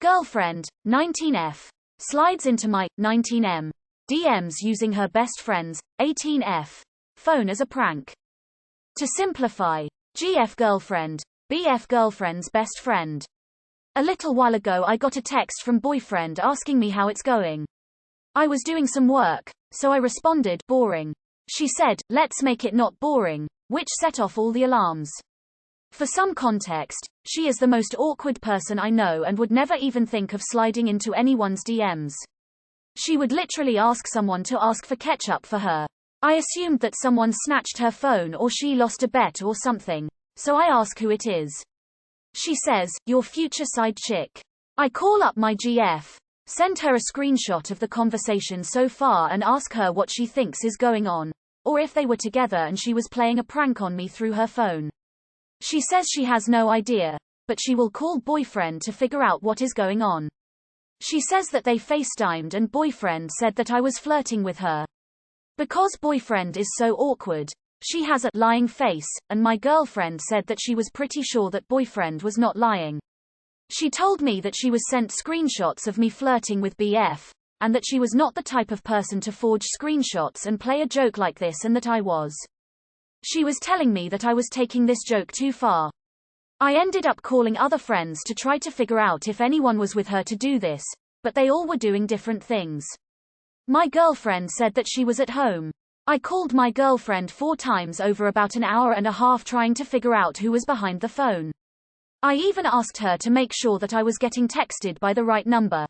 Girlfriend, 19F. Slides into my, 19M. DMs using her best friend's, 18F. Phone as a prank. To simplify, GF girlfriend, BF girlfriend's best friend. A little while ago I got a text from boyfriend asking me how it's going. I was doing some work, so I responded, boring. She said, let's make it not boring, which set off all the alarms. For some context, she is the most awkward person I know and would never even think of sliding into anyone's DMs. She would literally ask someone to ask for ketchup for her. I assumed that someone snatched her phone or she lost a bet or something, so I ask who it is. She says, your future side chick. I call up my GF, send her a screenshot of the conversation so far and ask her what she thinks is going on, or if they were together and she was playing a prank on me through her phone. She says she has no idea, but she will call boyfriend to figure out what is going on. She says that they FaceTimed and boyfriend said that I was flirting with her. Because boyfriend is so awkward, she has a lying face, and my girlfriend said that she was pretty sure that boyfriend was not lying. She told me that she was sent screenshots of me flirting with BF, and that she was not the type of person to forge screenshots and play a joke like this and that I was. She was telling me that I was taking this joke too far. I ended up calling other friends to try to figure out if anyone was with her to do this, but they all were doing different things. My girlfriend said that she was at home. I called my girlfriend 4 times over about an hour and a half trying to figure out who was behind the phone. I even asked her to make sure that I was getting texted by the right number.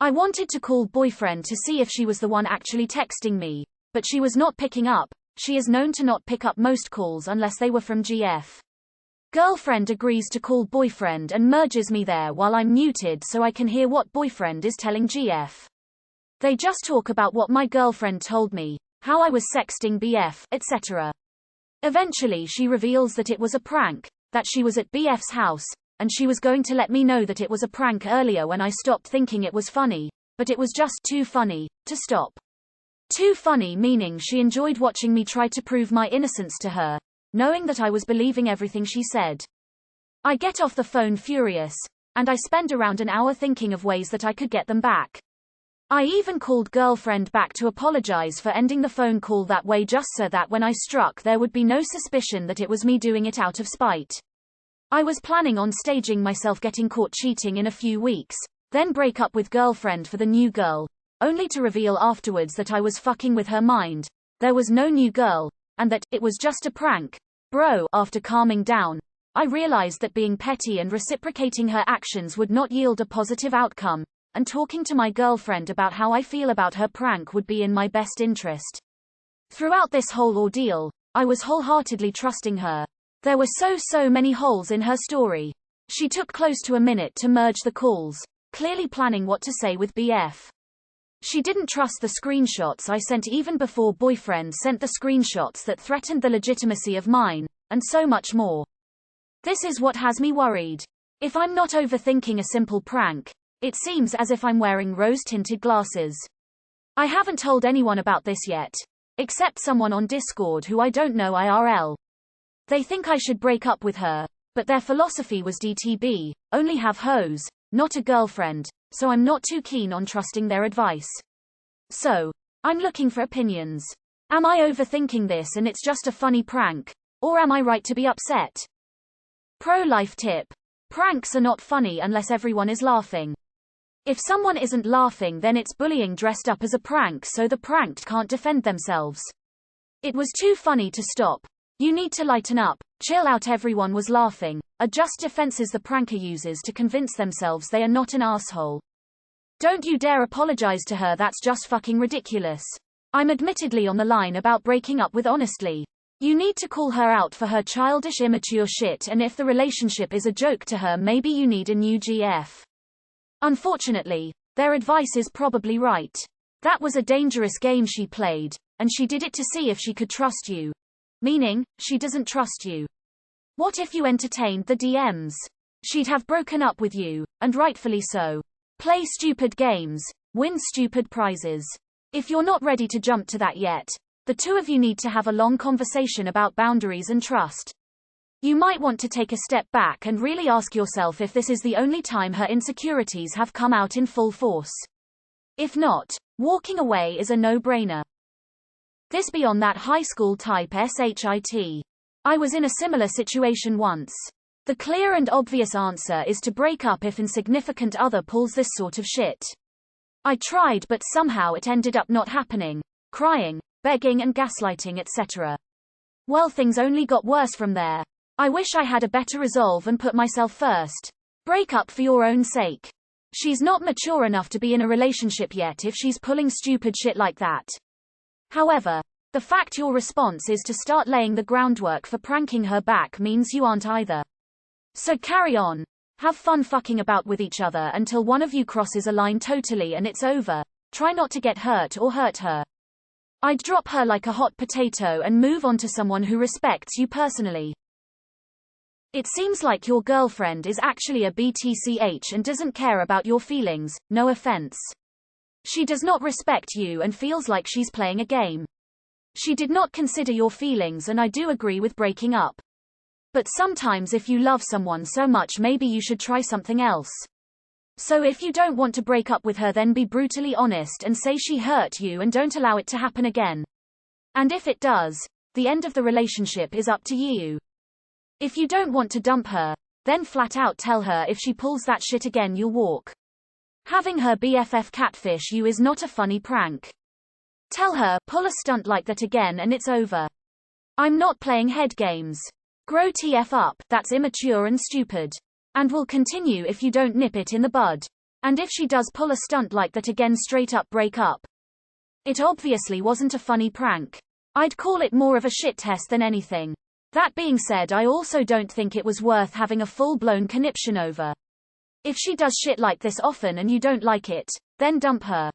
I wanted to call boyfriend to see if she was the one actually texting me, but she was not picking up. She is known to not pick up most calls unless they were from GF. Girlfriend agrees to call boyfriend and merges me there while I'm muted so I can hear what boyfriend is telling GF. They just talk about what my girlfriend told me, how I was sexting BF, etc. Eventually she reveals that it was a prank, that she was at BF's house, and she was going to let me know that it was a prank earlier when I stopped thinking it was funny, but it was just too funny to stop. Too funny meaning she enjoyed watching me try to prove my innocence to her, knowing that I was believing everything she said. I get off the phone furious, and I spend around an hour thinking of ways that I could get them back. I even called girlfriend back to apologize for ending the phone call that way just so that when I struck there would be no suspicion that it was me doing it out of spite. I was planning on staging myself getting caught cheating in a few weeks, then break up with girlfriend for the new girl, only to reveal afterwards that I was fucking with her mind, there was no new girl, and that it was just a prank. Bro, after calming down, I realized that being petty and reciprocating her actions would not yield a positive outcome, and talking to my girlfriend about how I feel about her prank would be in my best interest. Throughout this whole ordeal, I was wholeheartedly trusting her. There were so many holes in her story. She took close to a minute to merge the calls, clearly planning what to say with BF. She didn't trust the screenshots I sent even before boyfriend sent the screenshots that threatened the legitimacy of mine, and so much more. This is what has me worried. If I'm not overthinking a simple prank, it seems as if I'm wearing rose-tinted glasses. I haven't told anyone about this yet, except someone on Discord who I don't know IRL. They think I should break up with her, but their philosophy was DTB, only have hoes, not a girlfriend, so I'm not too keen on trusting their advice. So, I'm looking for opinions. Am I overthinking this and it's just a funny prank, or am I right to be upset? Pro-life tip. Pranks are not funny unless everyone is laughing. If someone isn't laughing then it's bullying dressed up as a prank so the pranked can't defend themselves. It was too funny to stop. You need to lighten up, chill out. Everyone was laughing, are just defenses the pranker uses to convince themselves they are not an asshole. Don't you dare apologize to her, that's just fucking ridiculous. I'm admittedly on the line about breaking up with honestly. You need to call her out for her childish immature shit, and if the relationship is a joke to her maybe you need a new GF. Unfortunately, their advice is probably right. That was a dangerous game she played, and she did it to see if she could trust you. Meaning, she doesn't trust you. What if you entertained the DMs? She'd have broken up with you, and rightfully so. Play stupid games, win stupid prizes. If you're not ready to jump to that yet, the two of you need to have a long conversation about boundaries and trust. You might want to take a step back and really ask yourself if this is the only time her insecurities have come out in full force. If not, walking away is a no-brainer. This beyond that high school type shit. I was in a similar situation once. The clear and obvious answer is to break up if insignificant other pulls this sort of shit. I tried, but somehow it ended up not happening. Crying, begging and gaslighting, etc. Well, things only got worse from there. I wish I had a better resolve and put myself first. Break up for your own sake. She's not mature enough to be in a relationship yet if she's pulling stupid shit like that. However, the fact your response is to start laying the groundwork for pranking her back means you aren't either. So carry on. Have fun fucking about with each other until one of you crosses a line totally and it's over. Try not to get hurt or hurt her. I'd drop her like a hot potato and move on to someone who respects you personally. It seems like your girlfriend is actually a BTCH and doesn't care about your feelings, no offense. She does not respect you and feels like she's playing a game. She did not consider your feelings, and I do agree with breaking up. But sometimes if you love someone so much, maybe you should try something else. So if you don't want to break up with her, then be brutally honest and say she hurt you and don't allow it to happen again. And if it does, the end of the relationship is up to you. If you don't want to dump her, then flat out tell her if she pulls that shit again you'll walk. Having her BFF catfish you is not a funny prank. Tell her, pull a stunt like that again and it's over. I'm not playing head games. Grow TF up, that's immature and stupid. And will continue if you don't nip it in the bud. And if she does pull a stunt like that again, straight up break up. It obviously wasn't a funny prank. I'd call it more of a shit test than anything. That being said, I also don't think it was worth having a full-blown conniption over. If she does shit like this often and you don't like it, then dump her.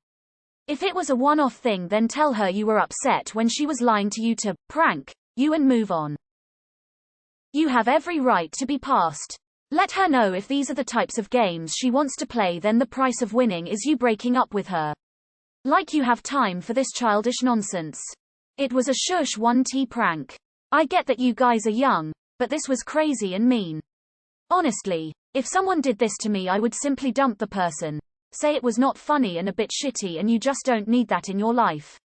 If it was a one-off thing, then tell her you were upset when she was lying to you to prank you and move on. You have every right to be past. Let her know if these are the types of games she wants to play, then the price of winning is you breaking up with her. Like you have time for this childish nonsense. It was a shush 1T prank. I get that you guys are young, but this was crazy and mean. Honestly, if someone did this to me, I would simply dump the person. Say it was not funny and a bit shitty and you just don't need that in your life.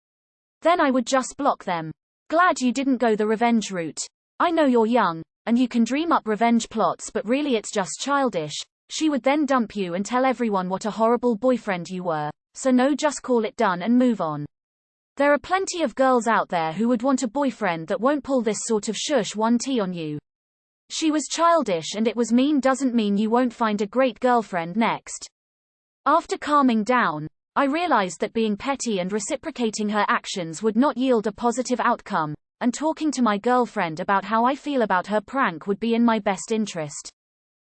Then I would just block them. Glad you didn't go the revenge route. I know you're young, and you can dream up revenge plots, but really it's just childish. She would then dump you and tell everyone what a horrible boyfriend you were. So no, just call it done and move on. There are plenty of girls out there who would want a boyfriend that won't pull this sort of shush 1T on you. She was childish and it was mean doesn't mean you won't find a great girlfriend next. After calming down, I realized that being petty and reciprocating her actions would not yield a positive outcome, and talking to my girlfriend about how I feel about her prank would be in my best interest.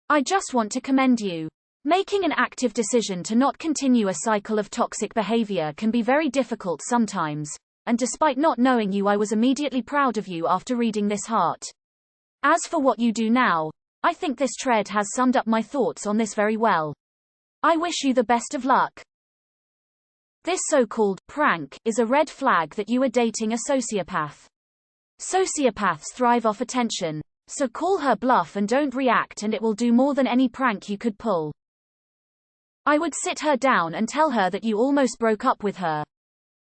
I just want to commend you. Making an active decision to not continue a cycle of toxic behavior can be very difficult sometimes, and despite not knowing you, I was immediately proud of you after reading this heart. As for what you do now, I think this thread has summed up my thoughts on this very well. I wish you the best of luck. This so-called prank is a red flag that you are dating a sociopath. Sociopaths thrive off attention, so call her bluff and don't react, and it will do more than any prank you could pull. I would sit her down and tell her that you almost broke up with her.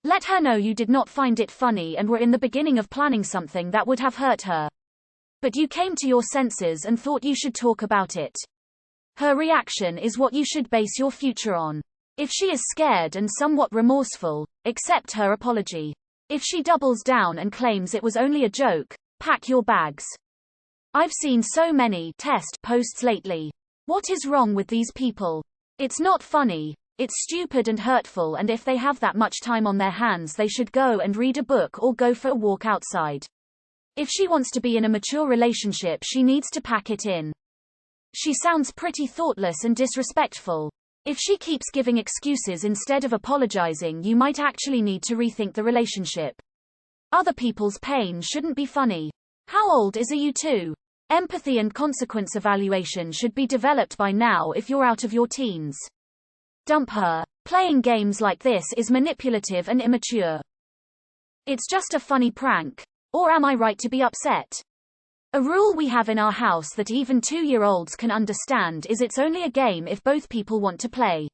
Let her know you did not find it funny and were in the beginning of planning something that would have hurt her. But you came to your senses and thought you should talk about it. Her reaction is what you should base your future on. If she is scared and somewhat remorseful, accept her apology. If she doubles down and claims it was only a joke, pack your bags. I've seen so many test posts lately. What is wrong with these people? It's not funny, it's stupid and hurtful, and if they have that much time on their hands, they should go and read a book or go for a walk outside. If she wants to be in a mature relationship, she needs to pack it in. She sounds pretty thoughtless and disrespectful. If she keeps giving excuses instead of apologizing, you might actually need to rethink the relationship. Other people's pain shouldn't be funny. How old is you two? Empathy and consequence evaluation should be developed by now if you're out of your teens. Dump her. Playing games like this is manipulative and immature. It's just a funny prank. Or am I right to be upset? A rule we have in our house that even 2-year-olds can understand is it's only a game if both people want to play.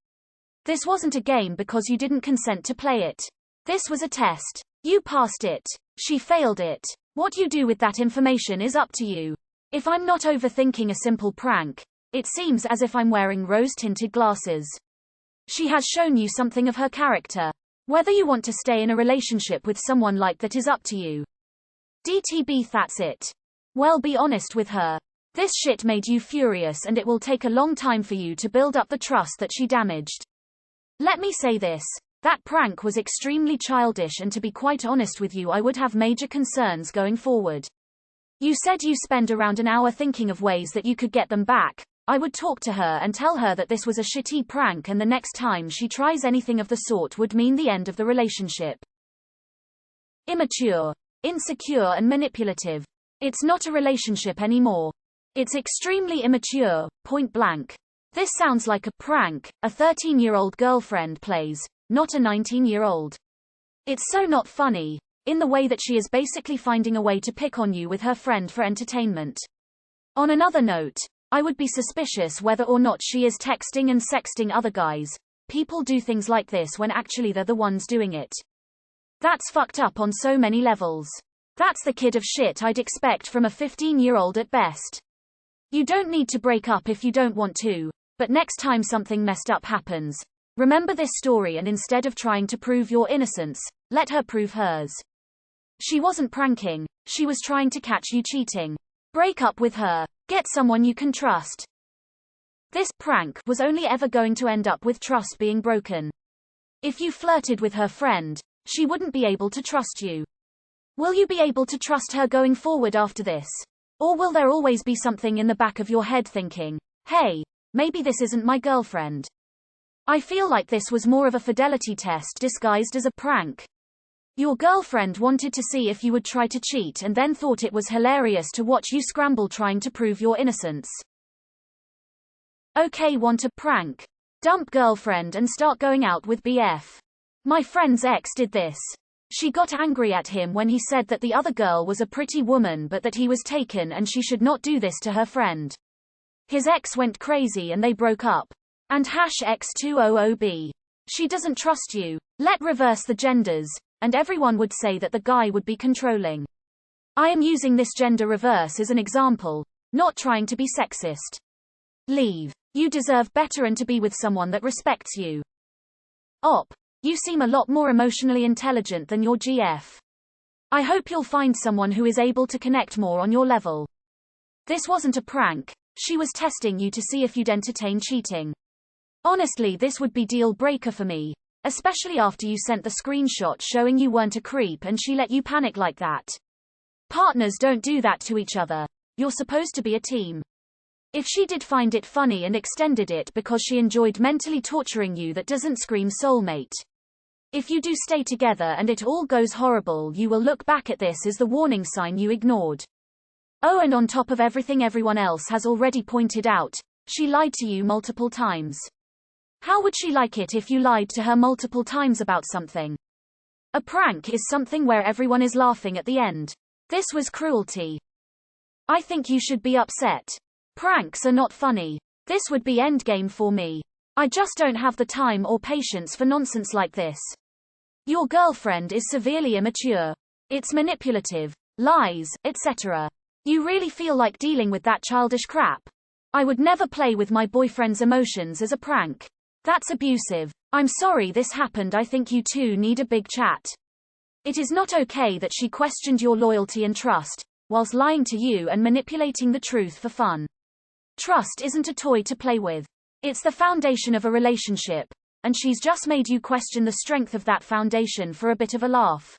This wasn't a game because you didn't consent to play it. This was a test. You passed it. She failed it. What you do with that information is up to you. If I'm not overthinking a simple prank, it seems as if I'm wearing rose-tinted glasses. She has shown you something of her character. Whether you want to stay in a relationship with someone like that is up to you. DTB, that's it. Well, be honest with her. This shit made you furious and it will take a long time for you to build up the trust that she damaged. Let me say this. That prank was extremely childish, and to be quite honest with you, I would have major concerns going forward. You said you spend around an hour thinking of ways that you could get them back. I would talk to her and tell her that this was a shitty prank, and the next time she tries anything of the sort would mean the end of the relationship. Immature, insecure and manipulative. It's not a relationship anymore. It's extremely immature, point blank. This sounds like a prank a 13-year-old girlfriend plays, not a 19-year-old. It's so not funny, in the way that she is basically finding a way to pick on you with her friend for entertainment. On another note, I would be suspicious whether or not she is texting and sexting other guys. People do things like this when actually they're the ones doing it. That's fucked up on so many levels. That's the kid of shit I'd expect from a 15-year-old at best. You don't need to break up if you don't want to, but next time something messed up happens, remember this story, and instead of trying to prove your innocence, let her prove hers. She wasn't pranking, she was trying to catch you cheating. Break up with her. Get someone you can trust. This prank was only ever going to end up with trust being broken. If you flirted with her friend, she wouldn't be able to trust you. Will you be able to trust her going forward after this? Or will there always be something in the back of your head thinking, hey, maybe this isn't my girlfriend? I feel like this was more of a fidelity test disguised as a prank. Your girlfriend wanted to see if you would try to cheat and then thought it was hilarious to watch you scramble trying to prove your innocence. Okay, want a prank? Dump girlfriend and start going out with BF. My friend's ex did this. She got angry at him when he said that the other girl was a pretty woman but that he was taken and she should not do this to her friend. His ex went crazy and they broke up. And #X200B. She doesn't trust you. Let reverse the genders, and everyone would say that the guy would be controlling. I am using this gender reverse as an example, not trying to be sexist. Leave. You deserve better and to be with someone that respects you. Op. You seem a lot more emotionally intelligent than your GF. I hope you'll find someone who is able to connect more on your level. This wasn't a prank. She was testing you to see if you'd entertain cheating. Honestly, this would be deal breaker for me, especially after you sent the screenshot showing you weren't a creep and she let you panic like that. Partners don't do that to each other. You're supposed to be a team. If she did find it funny and extended it because she enjoyed mentally torturing you, that doesn't scream soulmate. If you do stay together and it all goes horrible, you will look back at this as the warning sign you ignored. Oh, and on top of everything everyone else has already pointed out, she lied to you multiple times. How would she like it if you lied to her multiple times about something? A prank is something where everyone is laughing at the end. This was cruelty. I think you should be upset. Pranks are not funny. This would be endgame for me. I just don't have the time or patience for nonsense like this. Your girlfriend is severely immature. It's manipulative, lies, etc. You really feel like dealing with that childish crap? I would never play with my boyfriend's emotions as a prank. That's abusive. I'm sorry this happened. I think you two need a big chat. It is not okay that she questioned your loyalty and trust, whilst lying to you and manipulating the truth for fun. Trust isn't a toy to play with. It's the foundation of a relationship, and she's just made you question the strength of that foundation for a bit of a laugh.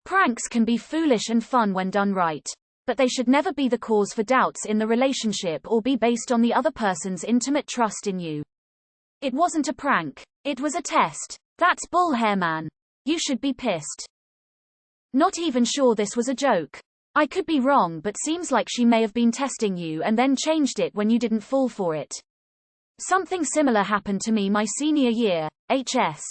Pranks can be foolish and fun when done right, but they should never be the cause for doubts in the relationship or be based on the other person's intimate trust in you. It wasn't a prank. It was a test. That's bull hair, man. You should be pissed. Not even sure this was a joke. I could be wrong, but seems like she may have been testing you and then changed it when you didn't fall for it. Something similar happened to me my senior year, HS.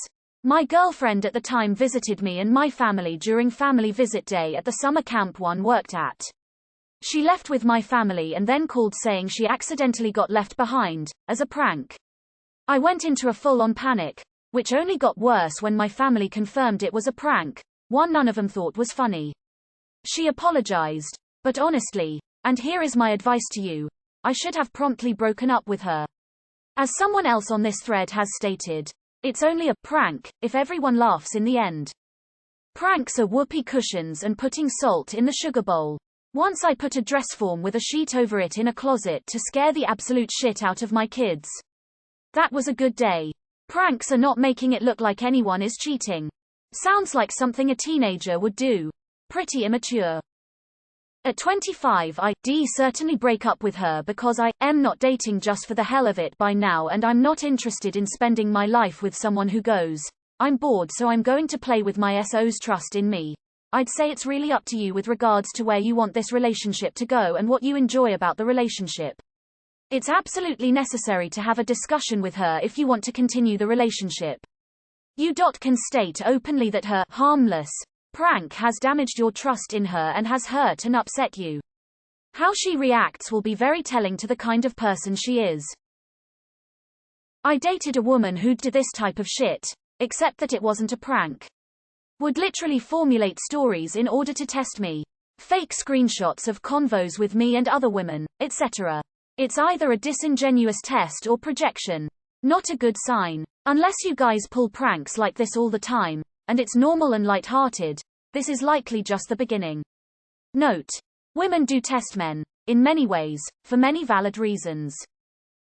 My girlfriend at the time visited me and my family during family visit day at the summer camp one worked at. She left with my family and then called saying she accidentally got left behind, as a prank. I went into a full-on panic, which only got worse when my family confirmed it was a prank, one none of them thought was funny. She apologized, but honestly, and here is my advice to you, I should have promptly broken up with her. As someone else on this thread has stated, it's only a prank if everyone laughs in the end. Pranks are whoopee cushions and putting salt in the sugar bowl. Once I put a dress form with a sheet over it in a closet to scare the absolute shit out of my kids. That was a good day. Pranks are not making it look like anyone is cheating. Sounds like something a teenager would do. Pretty immature. At 25 I certainly break up with her because I am not dating just for the hell of it by now, and I'm not interested in spending my life with someone who goes, I'm bored so I'm going to play with my SO's trust in me. I'd say it's really up to you with regards to where you want this relationship to go and what you enjoy about the relationship. It's absolutely necessary to have a discussion with her if you want to continue the relationship. You can state openly that her harmless prank has damaged your trust in her and has hurt and upset you. How she reacts will be very telling to the kind of person she is. I dated a woman who'd do this type of shit, except that it wasn't a prank. Would literally formulate stories in order to test me. Fake screenshots of convos with me and other women, etc. It's either a disingenuous test or projection. Not a good sign. Unless you guys pull pranks like this all the time, and it's normal and light-hearted, this is likely just the beginning. Note: women do test men, in many ways, for many valid reasons.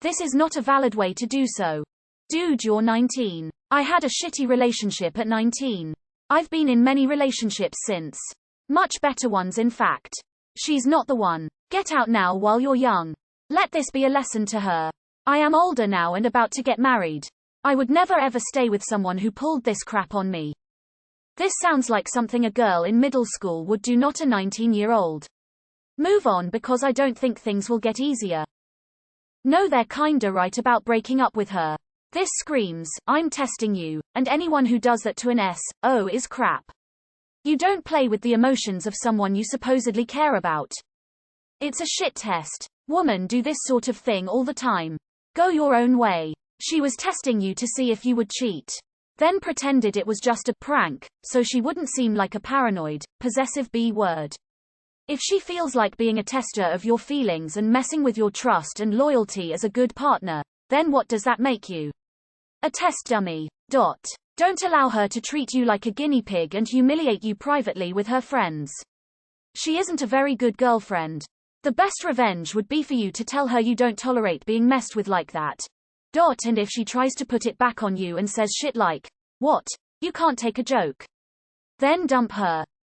This is not a valid way to do so. Dude, you're 19. I had a shitty relationship at 19. I've been in many relationships since. Much better ones in fact. She's not the one. Get out now while you're young. Let this be a lesson to her. I am older now and about to get married. I would never ever stay with someone who pulled this crap on me. This sounds like something a girl in middle school would do, not a 19-year-old. Move on because I don't think things will get easier. No, they're kinda right about breaking up with her. This screams, I'm testing you, and anyone who does that to an SO is crap. You don't play with the emotions of someone you supposedly care about. It's a shit test. Women do this sort of thing all the time. Go your own way. She was testing you to see if you would cheat. Then pretended it was just a prank, so she wouldn't seem like a paranoid, possessive B-word. If she feels like being a tester of your feelings and messing with your trust and loyalty as a good partner, then what does that make you? A test dummy. Don't allow her to treat you like a guinea pig and humiliate you privately with her friends. She isn't a very good girlfriend. The best revenge would be for you to tell her you don't tolerate being messed with like that. And if she tries to put it back on you and says shit like, what? You can't take a joke. Then dump her.